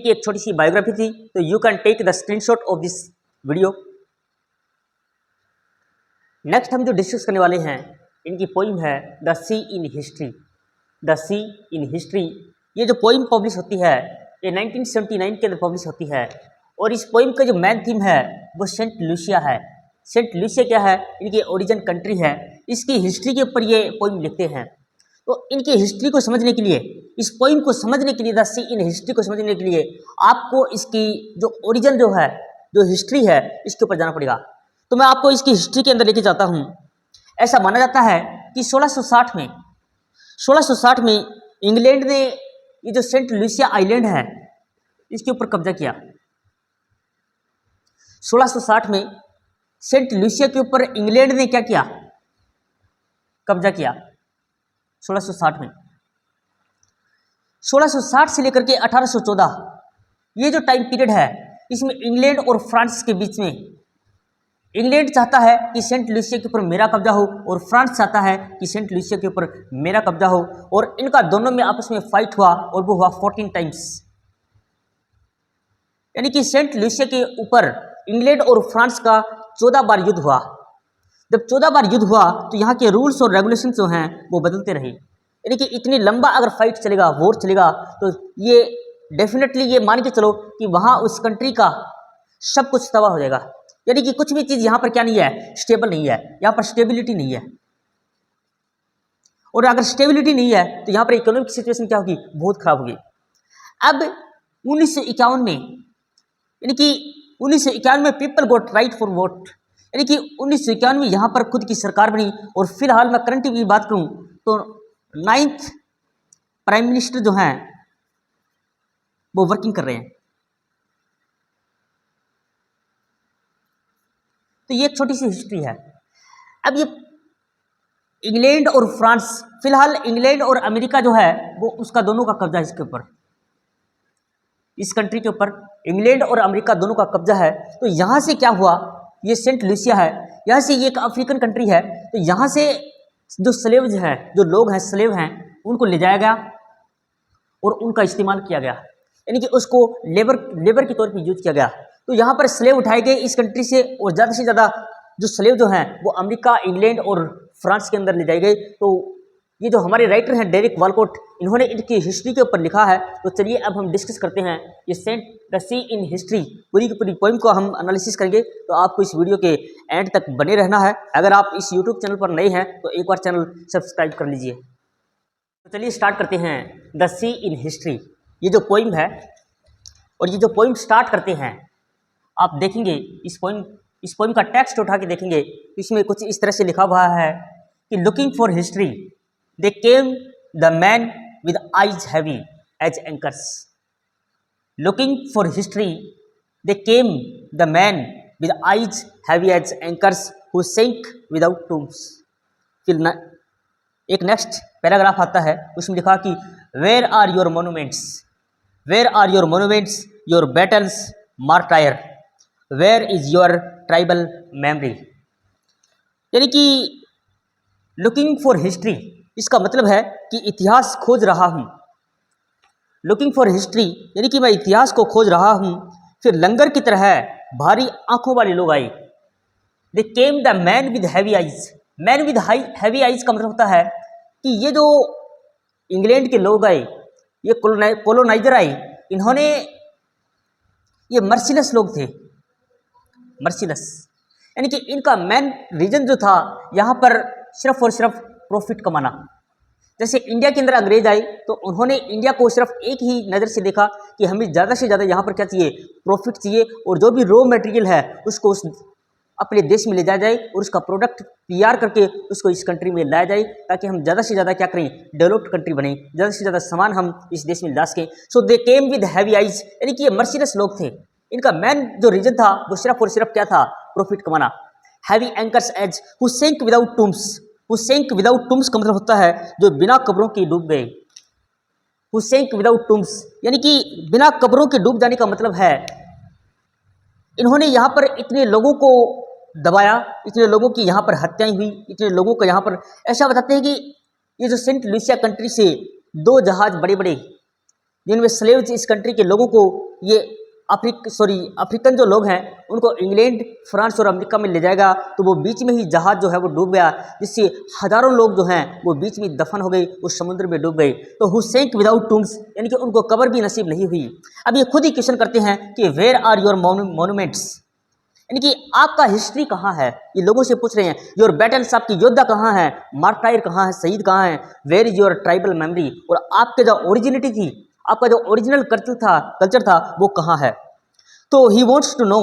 इनकी एक छोटी सी बायोग्राफी थी, तो you can take the screenshot of this video. Next हम जो डिस्कस करने वाले हैं, इनकी पोइम है the sea in history. The sea in history, ये जो पोइम पब्लिश होती है ये 1979 के अंदर पब्लिश होती है, और इस पोइम का जो मेन थीम है वो सेंट लूसिया है। सेंट लूसिया क्या है, इनकी ओरिजिन कंट्री है। इसकी हिस्ट्री के ऊपर ये पोइम लिखते हैं। तो इनकी हिस्ट्री को समझने के लिए, इस पोइम को समझने के लिए, द सी इन हिस्ट्री को समझने के लिए आपको इसकी जो ओरिजिन जो है, जो हिस्ट्री है, इसके ऊपर जाना पड़ेगा। तो मैं आपको इसकी हिस्ट्री के अंदर लेके जाता हूँ। ऐसा माना जाता है कि 1660 में इंग्लैंड ने ये जो सेंट लूसिया आइलैंड है इसके ऊपर कब्जा किया। 1660 में सेंट लूसिया के ऊपर इंग्लैंड ने क्या किया, कब्जा किया। 1660 में, 1660 से लेकर के 1814 ये जो टाइम पीरियड है, इसमें इंग्लैंड और फ्रांस के बीच में, इंग्लैंड चाहता है कि सेंट लूसिया के ऊपर मेरा कब्जा हो और फ्रांस चाहता है कि सेंट लूसिया के ऊपर मेरा कब्जा हो, और इनका दोनों में आपस में फाइट हुआ और वो हुआ 14 टाइम्स। यानी कि सेंट लूसिया के ऊपर इंग्लैंड और फ्रांस का 14 बार युद्ध हुआ। जब 14 बार युद्ध हुआ तो यहाँ के रूल्स और रेगुलेशन जो हैं वो बदलते रहे। यानी कि इतनी लंबा अगर फाइट चलेगा, वॉर चलेगा, तो ये डेफिनेटली ये मान के चलो कि वहाँ उस कंट्री का सब कुछ तबाह हो जाएगा। यानी कि कुछ भी चीज़ यहाँ पर क्या नहीं है, स्टेबल नहीं है, यहाँ पर स्टेबिलिटी नहीं है। और अगर स्टेबिलिटी नहीं है तो यहाँ पर इकोनॉमिक सिचुएशन क्या होगी, बहुत खराब होगी। अब 1951 में, यानी कि 1951 में people got right for vote, यानी कि 1951 में यहाँ पर खुद की सरकार बनी। और फिलहाल मैं करंट की बात करूँ तो 9th प्राइम मिनिस्टर जो हैं वो वर्किंग कर रहे हैं। तो ये एक छोटी सी हिस्ट्री है। अब ये इंग्लैंड और फ्रांस, फिलहाल इंग्लैंड और अमेरिका जो है वो उसका दोनों का कब्जा है इसके ऊपर, इस कंट्री के ऊपर इंग्लैंड और अमेरिका दोनों का कब्जा है। तो यहाँ से क्या हुआ, ये सेंट लूसिया है, यहाँ से ये एक अफ्रीकन कंट्री है, तो यहाँ से जो स्लेव्स हैं, जो लोग हैं, स्लेव हैं, उनको ले जाया गया और उनका इस्तेमाल किया गया। यानी कि उसको लेबर के तौर पर यूज किया गया। तो यहाँ पर स्लेव उठाए गए इस कंट्री से, और ज़्यादा से ज़्यादा जो स्लेव जो हैं वो अमेरिका, इंग्लैंड और फ्रांस के अंदर ले जाए गए। तो ये जो हमारे राइटर हैं डेरिक वालकोट, इन्होंने इनकी हिस्ट्री के ऊपर लिखा है। तो चलिए अब हम डिस्कस करते हैं ये सेंट द सी इन हिस्ट्री, पूरी की पूरी पोइम को हम एनालिसिस करेंगे। तो आपको इस वीडियो के एंड तक बने रहना है। अगर आप इस यूट्यूब चैनल पर नए हैं तो एक बार चैनल सब्सक्राइब कर लीजिए। तो चलिए स्टार्ट करते हैं द सी इन हिस्ट्री। ये जो पोइम है, और ये जो पोइम स्टार्ट करते हैं, आप देखेंगे इस पोइम का टेक्स्ट उठा के देखेंगे, इसमें कुछ इस तरह से लिखा हुआ है कि looking for history they came the man with eyes heavy as anchors. Looking for history they came the man with eyes heavy as anchors who sink without tombs. फिर एक नेक्स्ट पैराग्राफ आता है, उसमें लिखा कि where are your monuments, where are your monuments, your battles martyr, where is your tribal memory. यानी कि looking for history, इसका मतलब है कि इतिहास खोज रहा हूँ। लुकिंग फॉर हिस्ट्री यानी कि मैं इतिहास को खोज रहा हूँ। फिर लंगर की तरह भारी आंखों वाले लोग आए। They came the man with heavy eyes. Man with heavy eyes का मतलब होता है कि ये जो इंग्लैंड के लोग आए, ये कोलोनाइजर आए, इन्होंने, ये मर्सिलेस लोग थे, मर्सिलेस, यानी कि इनका मेन रीजन जो था यहाँ पर सिर्फ और सिर्फ प्रॉफिट कमाना। जैसे इंडिया के अंदर अंग्रेज आए तो उन्होंने इंडिया को सिर्फ एक ही नज़र से देखा कि हमें ज़्यादा से ज़्यादा यहाँ पर क्या चाहिए, प्रॉफिट चाहिए, और जो भी रॉ मटेरियल है उसको अपने देश में ले जाया जाए और उसका प्रोडक्ट तैयार करके उसको इस कंट्री में लाया जाए, ताकि हम ज़्यादा से ज़्यादा क्या करें, डेवलप्ड कंट्री बने, ज़्यादा से ज़्यादा सामान हम इस देश में ला सकें। सो दे केम विद हैवी आइज, यानी कि ये मर्सिलेस लोग थे। इनका मेन जो रीजन था वो सिर्फ और सिर्फ क्या था, प्रॉफिट कमाना। Heavy anchors as who sink without tombs. Who sink without tombs का मतलब होता है जो बिना कब्रों के डूब गए। हु सिंक विदाउट टूम्स यानी कि बिना कब्रों के डूब जाने का मतलब है इन्होंने यहाँ पर इतने लोगों को दबाया, इतने लोगों की यहाँ पर हत्याएं हुई, इतने लोगों को यहाँ पर, ऐसा बताते हैं कि ये जो सेंट लूसिया कंट्री से 2 जहाज बड़े बड़े जिनमें स्लेव्स इस कंट्री के लोगों को ये अफ्रीकन जो लोग हैं उनको इंग्लैंड, फ्रांस और अमेरिका में ले जाएगा, तो वो बीच में ही जहाज जो है वो डूब गया, जिससे हजारों लोग जो हैं वो बीच में दफन हो गए, उस समुद्र में डूब गए। तो हु सैंक विदाउट टूम्स, यानी कि उनको कब्र भी नसीब नहीं हुई। अब ये खुद ही क्वेश्चन करते हैं कि वेयर आर योर मोन्यूमेंट्स, यानी कि आपका हिस्ट्री कहाँ है, ये लोगों से पूछ रहे हैं। योर बैटल्स, आपकी योद्धा कहाँ है, मार्टायर कहाँ है, शहीद कहाँ है, where is your tribal memory, और आपके जो ओरिजिनिटी थी, आपका जो ओरिजिनल कल्चर था वो कहाँ है। तो he wants to know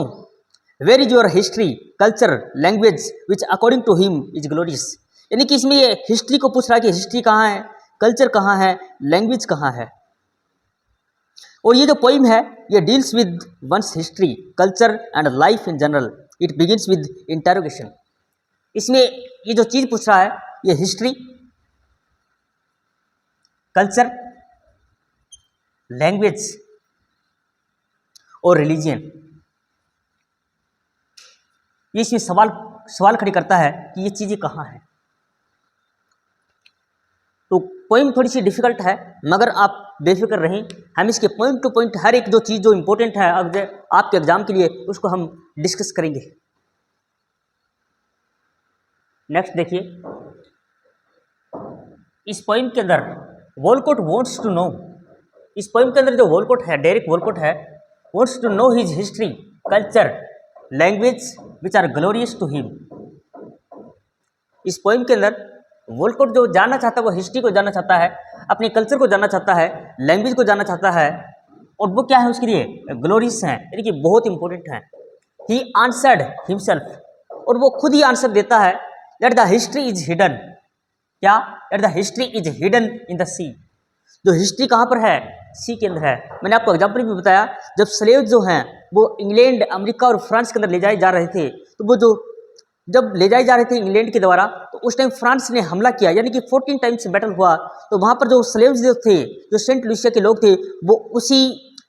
where is your history, culture, language which according to him is glorious, यानी कि इसमें ये हिस्ट्री को पूछ रहा है कि हिस्ट्री कहाँ है, कल्चर कहाँ है, लैंग्वेज कहाँ है। और ये जो पोइम है ये deals with one's history, culture and life in general, it begins with interrogation. इसमें ये जो चीज़ पूछ रहा है ये हिस्ट्री, कल्चर, लैंग्वेज और रिलीजियन, ये इसमें सवाल खड़े करता है कि ये चीज़ें कहाँ हैं। तो पोइम थोड़ी सी डिफिकल्ट है, मगर आप बेफिक्र रहें, हम इसके पॉइंट टू पॉइंट हर एक जो चीज़ जो इंपॉर्टेंट है अब आपके एग्जाम के लिए उसको हम डिस्कस करेंगे। नेक्स्ट देखिए, इस पोइम के अंदर वॉलकोट वॉन्ट्स टू नो, इस पोइम के अंदर जो वॉलकोट है, डेरिक वॉलकोट है, wants to know his history, culture, language which are glorious to him। इस पोइम के अंदर वॉलकोट जो जानना चाहता है वो हिस्ट्री को जानना चाहता है, अपने कल्चर को जानना चाहता है, लैंग्वेज को जानना चाहता है, और वो क्या है उसके लिए ग्लोरियस हैं, यानी कि बहुत इंपॉर्टेंट हैं। ही आंसर्ड हिमसेल्फ, और वो खुद ही आंसर देता है, that the history is hidden, क्या, that the history is hidden in the sea, जो हिस्ट्री कहाँ पर है, सी के अंदर है। मैंने आपको एग्जाम्पल भी बताया, जब स्लेव जो हैं वो इंग्लैंड, अमेरिका और फ्रांस के अंदर ले जाए जा रहे थे, तो वो जो जब ले जाए जा रहे थे इंग्लैंड के द्वारा, तो उस टाइम फ्रांस ने हमला किया, यानी कि 14 टाइम्स बैटल हुआ। तो वहाँ पर जो स्लेव्स जो थे, जो सेंट लुसिया के लोग थे, वो उसी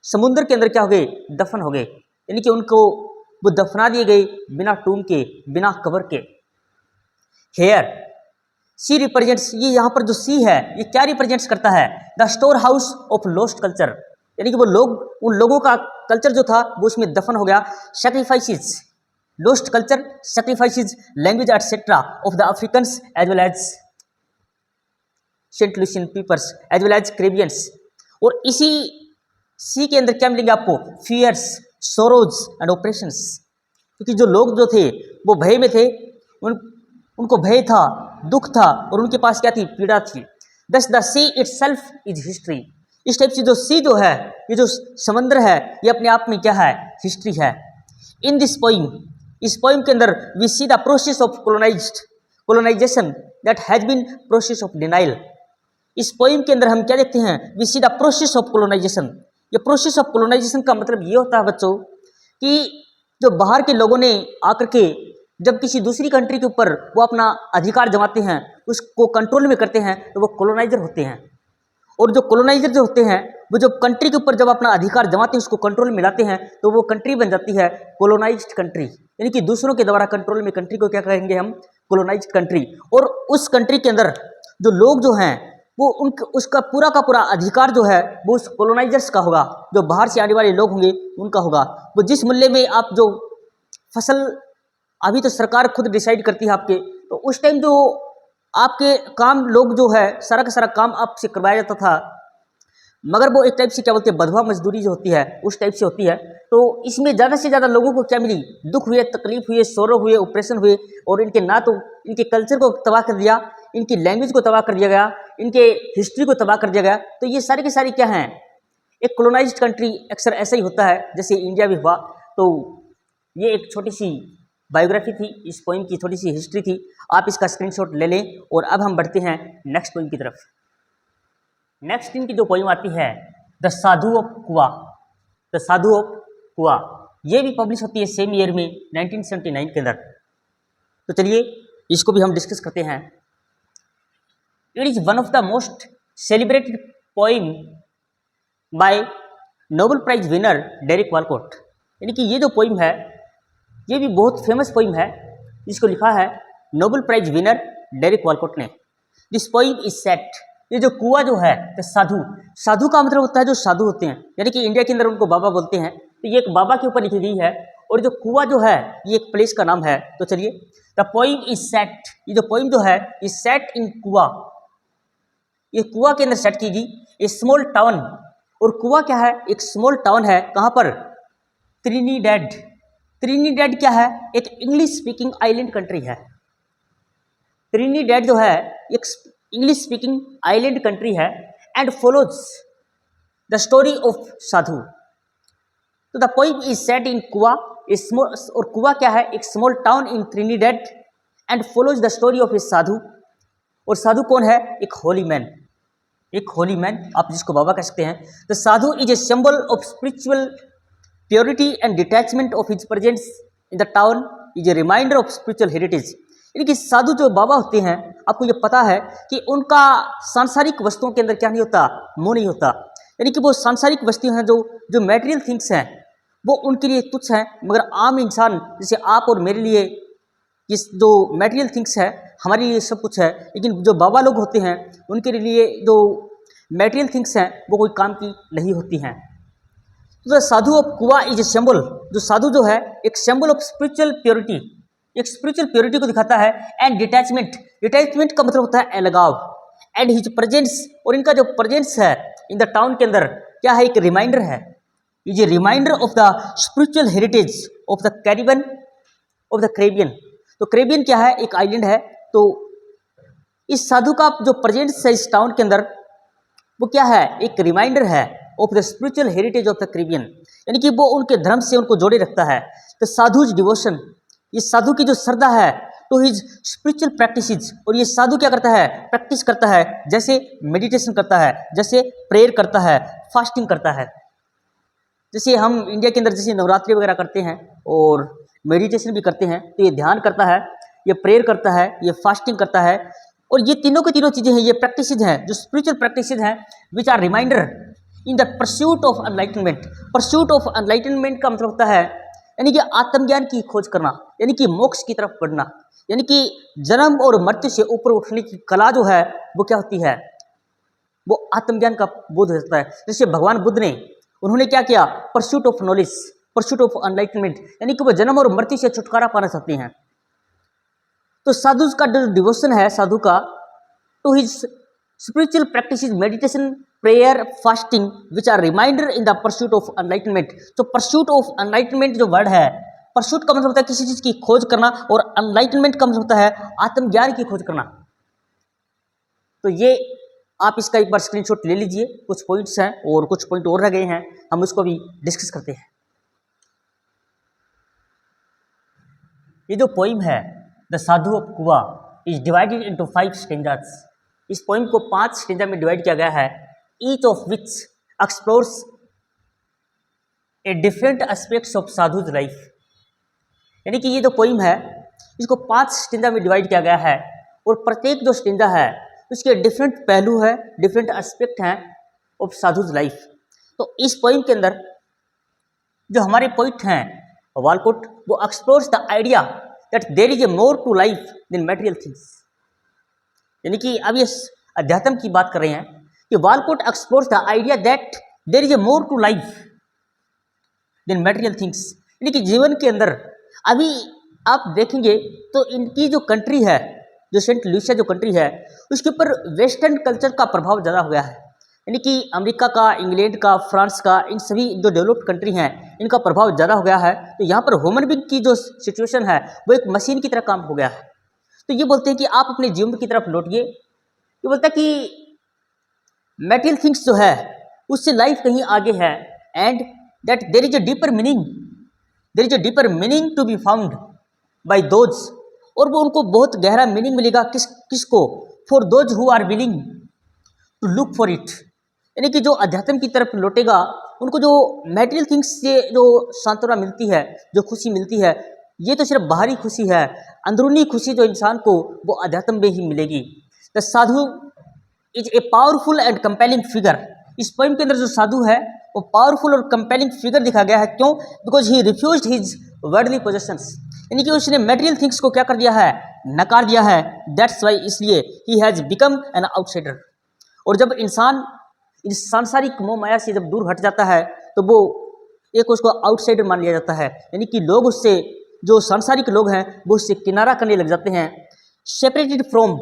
समुद्र के अंदर क्या हो गए, दफन हो गए, यानी कि उनको वो दफना दिए गए बिना टूम के, बिना कब्र के। हेयर सी रिप्रेजेंट्स, ये यहाँ पर जो सी है ये क्या रिप्रेजेंट्स करता है, the store house of lost culture, यानी कि वो लोग, उन लोगों का कल्चर जो था वो उसमें दफन हो गया। Sacrifices, lost culture, sacrifices, language etcetera of the Africans as well as Saint Lucian peoples as well as Caribbeans. और इसी सी के अंदर क्या मिलेंगे आपको, फियर्स, सोरोज एंड ऑपरेशंस, क्योंकि जो लोग जो थे वो भय में थे, उनको भय था, दुख था, और उनके पास क्या थी, पीड़ा थी। Thus the sea itself is history, इस टाइप से जो सी जो है, ये जो समंदर है, ये अपने आप में क्या है, हिस्ट्री है। इन दिस पोइम, इस पोइम के अंदर we see the process of colonization that has been process of denial. इस पोइम के अंदर हम क्या देखते हैं, we see the process of colonization. ये प्रोसेस ऑफ कोलोनाइजेशन का मतलब ये होता है बच्चों कि जो बाहर के लोगों ने आकर के जब किसी दूसरी कंट्री के ऊपर वो अपना अधिकार जमाते हैं, उसको कंट्रोल में करते हैं, तो वो कोलोनाइजर होते हैं। और जो कोलोनाइजर जो होते हैं वो जब कंट्री के ऊपर जब अपना अधिकार जमाते हैं, उसको कंट्रोल में लाते हैं, तो वो कंट्री बन जाती है कोलोनाइज्ड कंट्री, यानी कि दूसरों के द्वारा कंट्रोल में कंट्री को क्या कहेंगे हम, कोलोनाइज्ड कंट्री। और उस कंट्री के अंदर जो लोग जो हैं वो उसका पूरा का पूरा अधिकार जो है वो उस कोलोनाइजर्स का होगा, जो बाहर से आने वाले लोग होंगे उनका होगा। वो जिस मूल्य में आप जो फसल, अभी तो सरकार खुद डिसाइड करती है आपके, तो उस टाइम जो आपके काम लोग जो है सारा का सारा काम आपसे करवाया जाता था, मगर वो एक टाइप से क्या बोलते हैं, बधवा मजदूरी जो होती है उस टाइप से होती है। तो इसमें ज़्यादा से ज़्यादा लोगों को क्या मिली, दुख हुए, तकलीफ हुए, सोरो हुए, ऑपरेशन हुए, और इनके ना तो इनके कल्चर को तबाह कर दिया, इनकी लैंग्वेज को तबाह कर दिया गया, इनके हिस्ट्री को तबाह कर दिया गया। तो ये सारे के सारे क्या हैं, एक कोलोनाइज्ड कंट्री अक्सर ऐसा ही होता है, जैसे इंडिया भी हुआ। तो ये एक छोटी सी बायोग्राफी थी, इस पोइम की थोड़ी सी हिस्ट्री थी, आप इसका स्क्रीनशॉट ले लें। और अब हम बढ़ते हैं नेक्स्ट पोइम की तरफ। नेक्स्ट इनकी जो पोइम आती है, द साधु ऑफ कुआ, द साधु ऑफ कुआ, ये भी पब्लिश होती है सेम ईयर में 1979 के अंदर। तो चलिए इसको भी हम डिस्कस करते हैं। It is one of the most celebrated poem by Nobel prize winner Derek Walcott, यानी कि ये जो पोइम है ये भी बहुत फेमस पोइम है, जिसको लिखा है नोबेल प्राइज विनर डेरिक वॉलकोट ने। दिस पोइम इज सेट ये जो कुआ जो है तो साधु, साधु का मतलब होता है जो साधु होते हैं, यानी कि इंडिया के अंदर उनको बाबा बोलते हैं। तो ये एक बाबा के ऊपर लिखी गई है। और जो कुआ जो है ये एक प्लेस का नाम है। तो चलिए, द पोइम इज सेट, ये जो पोइम जो है ये सेट इन कुआ, ये कुआ के अंदर सेट की गई, ये स्मॉल टाउन। और कुआ क्या है, एक स्मॉल टाउन है, कहाँ पर, त्रिनिडेड। त्रिनिडेड क्या है, एक इंग्लिश स्पीकिंग आइलैंड कंट्री है। त्रिनिडेड जो है एक इंग्लिश स्पीकिंग आइलैंड कंट्री है। And follows the story of sadhu. तो the poem is set in Couva, और कुआ क्या है, एक small town in Trinidad. And follows the story of a sadhu. और साधु कौन है, एक होली मैन, एक होली मैन आप जिसको बाबा कह सकते हैं। The sadhu is a symbol of spiritual purity and detachment of his presence in the town is a reminder of spiritual heritage. यानी कि साधु जो बाबा होते हैं, आपको ये पता है कि उनका सांसारिक वस्तुओं के अंदर क्या नहीं होता, मोह नहीं होता। यानी कि वो सांसारिक वस्तुएं हैं, जो मटेरियल थिंग्स हैं, वो उनके लिए तुच्छ हैं। मगर आम इंसान जैसे आप और मेरे लिए ये जो मटेरियल थिंग्स है हमारे लिए सब कुछ है। लेकिन जो बाबा लोग होते हैं उनके लिए जो मटेरियल थिंग्स हैं वो कोई काम की नहीं होती हैं। तो साधु ऑफ कुआ इज ए सिंबल, जो साधु जो है एक सिंबल ऑफ स्पिरिचुअल प्योरिटी, एक स्पिरिचुअल प्योरिटी को दिखाता है। एंड डिटैचमेंट, डिटैचमेंट का मतलब होता है अलगाव। एंड हिज प्रेजेंस, और इनका जो प्रेजेंस है इन द टाउन के अंदर क्या है, एक रिमाइंडर है, is a reminder of the spiritual heritage of the Caribbean, of the Caribbean. तो कैरिबियन क्या है, एक आइलैंड है। तो इस साधु का जो प्रेजेंस है इस टाउन के अंदर वो क्या है, एक रिमाइंडर है of the spiritual heritage of the Caribbean. यानी कि वो उनके धर्म से उनको जोड़े रखता है। तो साधुज डिवोशन, ये साधु की जो श्रद्धा है टू हिज स्पिरिचुअल प्रैक्टिसेस। और ये साधु क्या करता है, प्रैक्टिस करता है, जैसे मेडिटेशन करता है, जैसे प्रेयर करता है, फास्टिंग करता है। जैसे हम इंडिया के अंदर जैसे नवरात्रि वगैरह करते हैं और मेडिटेशन भी करते हैं, तो ये ध्यान करता है, ये प्रेयर करता है, ये फास्टिंग करता है। और ये तीनों की तीनों चीज़ें हैं, ये प्रैक्टिसेस हैं जो स्पिरिचुअल प्रैक्टिसेस हैं which are reminder in the pursuit of enlightenment. Pursuit of enlightenment का मतलब होता है यानी कि आत्मज्ञान की खोज करना, यानी कि मोक्ष की तरफ बढ़ना, यानी कि जन्म और मृत्यु से ऊपर उठने की कला जो है वो क्या होती है, वो आत्मज्ञान का बोध हो जाता है। जैसे भगवान बुद्ध ने, उन्होंने क्या किया, pursuit of knowledge, pursuit of enlightenment, यानी कि वो जन्म और मृत्यु से छुटकारा पाना चाहते हैं। तो साधु का जो डिवोशन है साधु का to his spiritual practice, meditation, prayer, fasting which are reminder in the pursuit of enlightenment. तो परस्यूट ऑफ एनलाइटनमेंट जो वर्ड है, परस्यूट का मतलब होता है किसी चीज की खोज करना, और एनलाइटनमेंट का मतलब होता है आत्मज्ञान की खोज करना। तो ये आप इसका एक बार स्क्रीनशॉट ले लीजिए, कुछ पॉइंट्स हैं और कुछ पॉइंट और रह गए हैं, हम उसको भी डिस्कस करते हैं। ये जो पोइम है द साधु ऑफ कुआ इज डिवाइडेड इनटू 5 स्टेंजास। इस पोइम को 5 स्टेंजा में डिवाइड किया गया है, each of which explores a different aspects of sadhus life. यानी कि ये जो पोइम है इसको 5 स्टेंजा में डिवाइड किया गया है, और प्रत्येक जो स्टेंजा है उसके डिफरेंट पहलू है, डिफरेंट एस्पेक्ट हैं ऑफ साधुज लाइफ। तो इस पोइम के अंदर जो हमारे पोइट हैं वालकोट, वो explores the idea that there is a more to life than material things. यानी कि अब ये अध्यात्म की बात कर रहे हैं कि Walcott explores the idea that there is a more to life than material things. यानी कि जीवन के अंदर अभी आप देखेंगे तो इनकी जो कंट्री है, जो सेंट लुइसिया जो कंट्री है, उसके ऊपर वेस्टर्न कल्चर का प्रभाव ज़्यादा हो गया है। यानी कि अमेरिका का, इंग्लैंड का, फ्रांस का, इन सभी जो डेवलप्ड कंट्री हैं इनका प्रभाव ज़्यादा हो गया है। तो यहाँ पर ह्यूमन बीइंग की जो सिचुएशन है वो एक मशीन की तरह काम हो गया है। तो ये बोलते हैं कि आप अपने जीवन की तरफ लौटिए। ये बोलता है कि मटेरियल थिंग्स जो है उससे लाइफ कहीं आगे है, and that there is a deeper meaning, there is a deeper meaning to be found by those. और वो उनको बहुत गहरा मीनिंग मिलेगा किसको, for those who are willing to look for it. यानी कि जो अध्यात्म की तरफ लौटेगा उनको जो मटेरियल थिंग्स से जो सांत्वना मिलती है, जो खुशी मिलती है, ये तो सिर्फ बाहरी खुशी है, अंदरूनी खुशी जो इंसान को वो अध्यात्म में ही मिलेगी। The sadhu is a powerful and compelling figure. इस पोइम के अंदर जो साधु है वो पावरफुल और कंपेलिंग फिगर दिखा गया है। क्यों? Because he refused his worldly possessions. यानी कि उसने मटेरियल थिंग्स को क्या कर दिया है, नकार दिया है। दैट्स वाई, इसलिए he has become an outsider. और जब इंसान इस सांसारिक मोह माया से जब दूर हट जाता है तो वो एक उसको आउटसाइडर मान लिया जाता है, यानी कि लोग उससे, जो सांसारिक लोग हैं वो उससे किनारा करने लग जाते हैं, separated from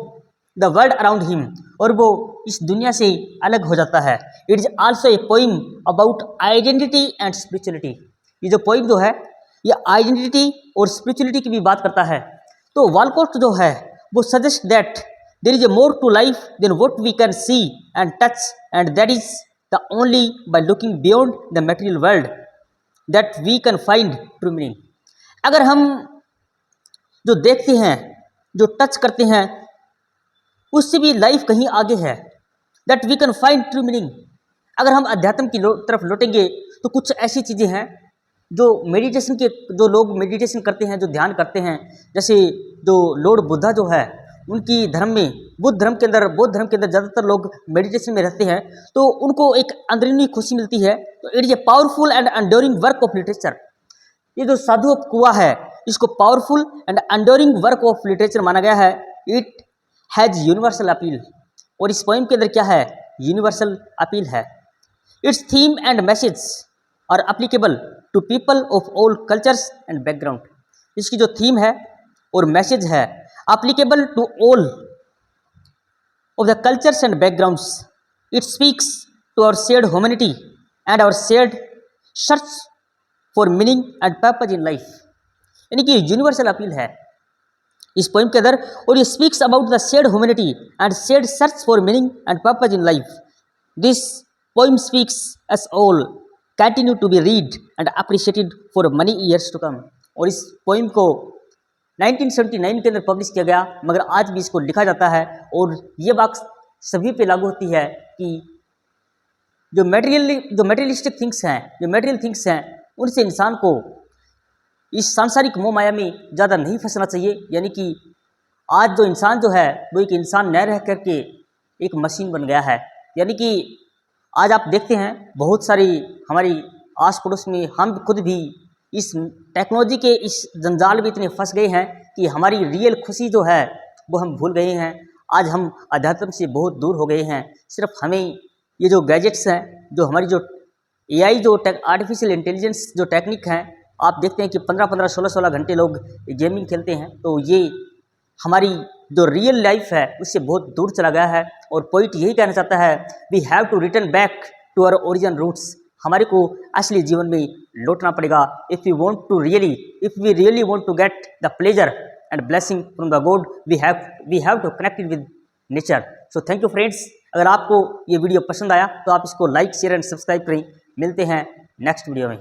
the world around him, और वो इस दुनिया से अलग हो जाता है। It is also a poem about identity and spirituality. ये जो पोइम जो है ये आइडेंटिटी और स्पिरिचुअलिटी की भी बात करता है। तो वॉलकॉट जो है वो suggest that there is a more to life than what we can see and touch, and that is the only by looking beyond the material world that we can find true meaning. अगर हम जो देखते हैं, जो touch करते हैं, उससे भी लाइफ कहीं आगे है, that we can find true meaning. अगर हम अध्यात्म की तरफ लौटेंगे तो कुछ ऐसी चीज़ें हैं जो मेडिटेशन के, जो लोग मेडिटेशन करते हैं, जो ध्यान करते हैं, जैसे जो लॉर्ड बुद्धा जो है उनकी धर्म में, बौद्ध धर्म के अंदर ज़्यादातर लोग मेडिटेशन में रहते हैं, तो उनको एक अंदरूनी खुशी मिलती है। तो it is a powerful and enduring work of literature. ये जो साधु कुआ है इसको powerful and enduring work of literature माना गया है। इट हैज यूनिवर्सल अपील, और इस पोइम के अंदर क्या है, यूनिवर्सल अपील है। Its theme and message are applicable to people of all cultures and background. इसकी जो थीम है और मैसेज है applicable to all of the cultures and backgrounds. It speaks to our shared humanity and our shared search for meaning and purpose in life, यानी कि universal appeal है इस poem के अंदर, और ये speaks about the shared humanity and shared search for meaning and purpose in life. This poem speaks us all continue to be read and appreciated for many years to come. और इस poem को 1979 के अंदर publish किया गया, मगर आज भी इसको लिखा जाता है, और ये बात सभी पे लागू होती है कि जो मटेरियलिस्टिक थिंग्स हैं, जो मटेरियल थिंग्स हैं, उनसे इंसान को इस सांसारिक मोह माया में ज़्यादा नहीं फंसना चाहिए। यानी कि आज जो इंसान जो है वो एक इंसान न रह करके एक मशीन बन गया है। यानी कि आज आप देखते हैं बहुत सारी हमारी आस पड़ोस में हम खुद भी इस टेक्नोलॉजी के इस जंजाल में इतने फंस गए हैं कि हमारी रियल खुशी जो है वो हम भूल गए हैं। आज हम अध्यात्म से बहुत दूर हो गए हैं। सिर्फ हमें ये जो गैजेट्स हैं, जो हमारी जो एआई, जो आर्टिफिशियल इंटेलिजेंस जो टेक्निक हैं, आप देखते हैं कि 15-15, 16-16 घंटे लोग गेमिंग खेलते हैं, तो ये हमारी जो रियल लाइफ है उससे बहुत दूर चला गया है। और पॉइंट यही कहना चाहता है, we have to return back to our origin roots. हमारे को असली जीवन में लौटना पड़ेगा। If we really want to get the pleasure and blessing from the God, we have to connect with nature. So thank you friends. अगर आपको ये वीडियो पसंद आया तो आप इसको लाइक, शेयर एंड सब्सक्राइब करें। मिलते हैं नेक्स्ट वीडियो में।